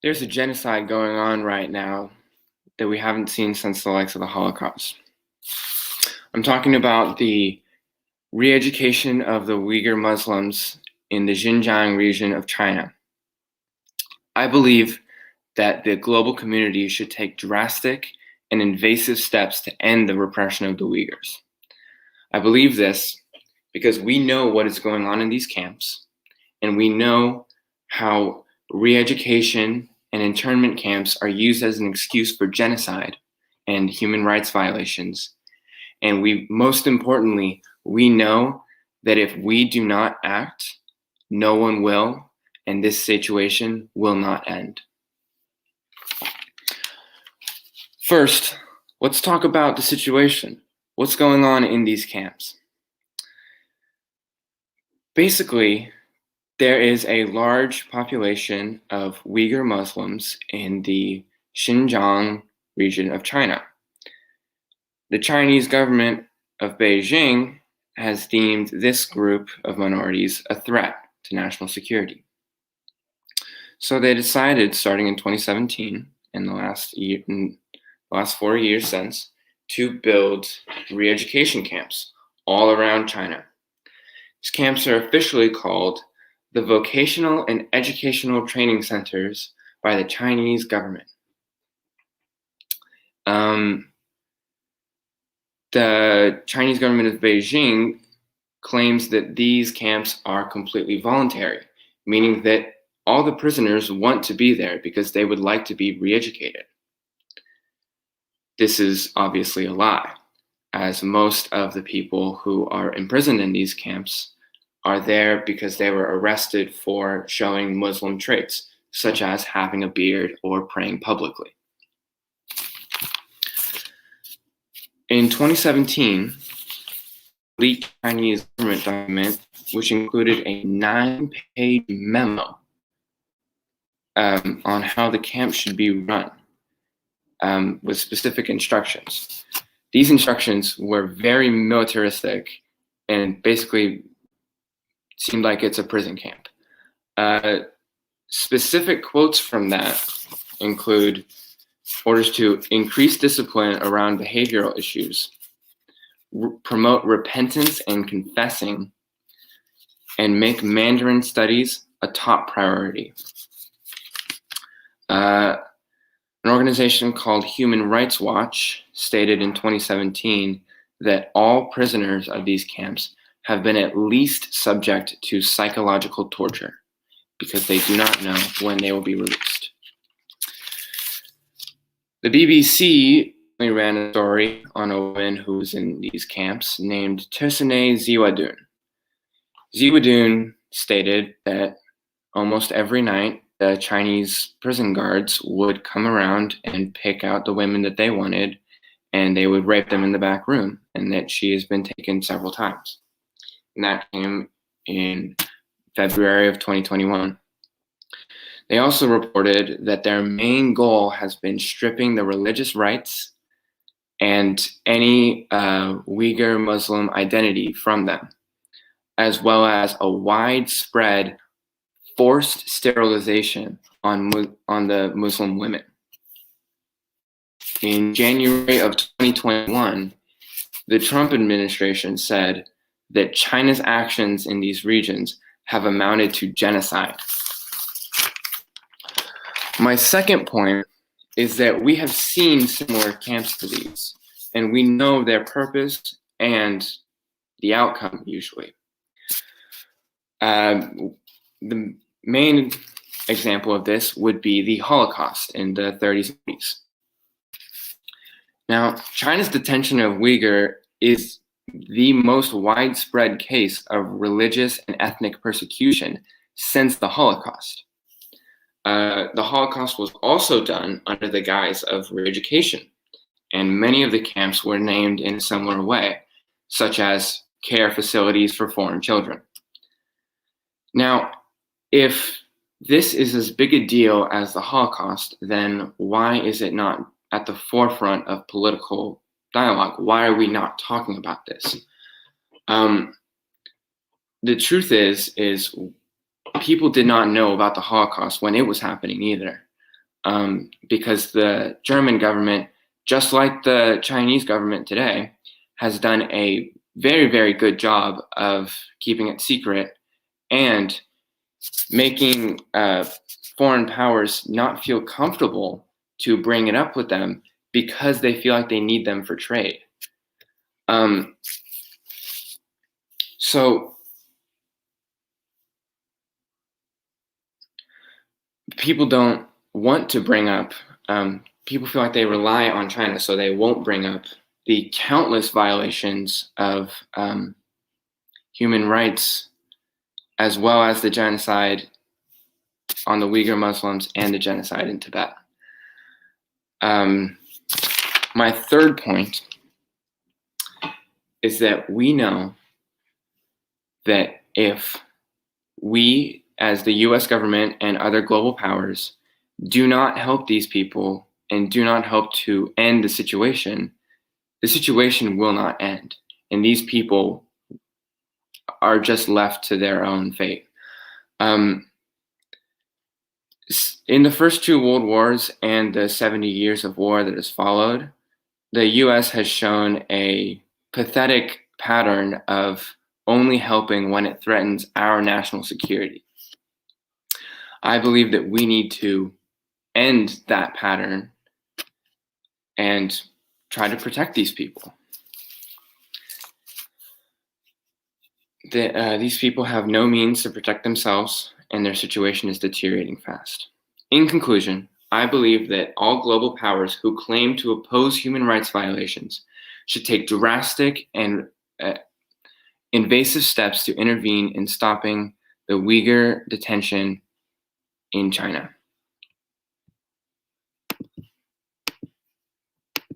There's a genocide going on right now that we haven't seen since the likes of the Holocaust. I'm talking about the re-education of the Uyghur Muslims in the Xinjiang region of China. I believe that the global community should take drastic and invasive steps to end the repression of the Uyghurs. I believe this because we know what is going on in these camps, and we know how re-education and internment camps are used as an excuse for genocide and human rights violations. And most importantly, we know that if we do not act, no one will, and this situation will not end. First, let's talk about the situation. What's going on in these camps? Basically, there is a large population of Uyghur Muslims in the Xinjiang region of China. The Chinese government of Beijing has deemed this group of minorities a threat to national security. So they decided, starting in 2017, in the last 4 years since, to build re-education camps all around China. These camps are officially called the Vocational and Educational Training Centers by the Chinese government. The Chinese government of Beijing claims that these camps are completely voluntary, meaning that all the prisoners want to be there because they would like to be re-educated. This is obviously a lie, as most of the people who are imprisoned in these camps are there because they were arrested for showing Muslim traits, such as having a beard or praying publicly. In 2017, a leaked Chinese government document, which included a 9-page memo on how the camp should be run, with specific instructions. These instructions were very militaristic and basically seemed like it's a prison camp. Specific quotes from that include orders to increase discipline around behavioral issues, promote repentance and confessing, and make Mandarin studies a top priority. An organization called Human Rights Watch stated in 2017 that all prisoners of these camps have been at least subject to psychological torture because they do not know when they will be released. The BBC ran a story on a woman who was in these camps named Tersine Ziwadun. Ziwadun stated that almost every night the Chinese prison guards would come around and pick out the women that they wanted, and they would rape them in the back room, and that she has been taken several times. And that came in February of 2021. They also reported that their main goal has been stripping the religious rights and any Uyghur Muslim identity from them, as well as a widespread forced sterilization on the Muslim women. In January of 2021, the Trump administration said that China's actions in these regions have amounted to genocide. My second point is that we have seen similar camps to these, and we know their purpose and the outcome usually. The main example of this would be the Holocaust in the 30s and 40s. Now, China's detention of Uyghur is the most widespread case of religious and ethnic persecution since the Holocaust. The Holocaust was also done under the guise of re-education, and many of the camps were named in a similar way, such as care facilities for foreign children. Now, if this is as big a deal as the Holocaust, then why is it not at the forefront of political dialogue? Why are we not talking about this? The truth is people did not know about the Holocaust when it was happening either. because the German government, just like the Chinese government today, has done a very, very good job of keeping it secret and making foreign powers not feel comfortable to bring it up with them because they feel like they need them for trade. So people don't want to bring up, people feel like they rely on China, so they won't bring up the countless violations of human rights, as well as the genocide on the Uyghur Muslims and the genocide in Tibet. My third point is that we know that if we, as the US government and other global powers, do not help these people and do not help to end the situation will not end. And these people are just left to their own fate. In the first two world wars and the 70 years of war that has followed, the US has shown a pathetic pattern of only helping when it threatens our national security. I believe that we need to end that pattern and try to protect these people. These people have no means to protect themselves, and their situation is deteriorating fast. In conclusion, I believe that all global powers who claim to oppose human rights violations should take drastic and invasive steps to intervene in stopping the Uyghur detention in China.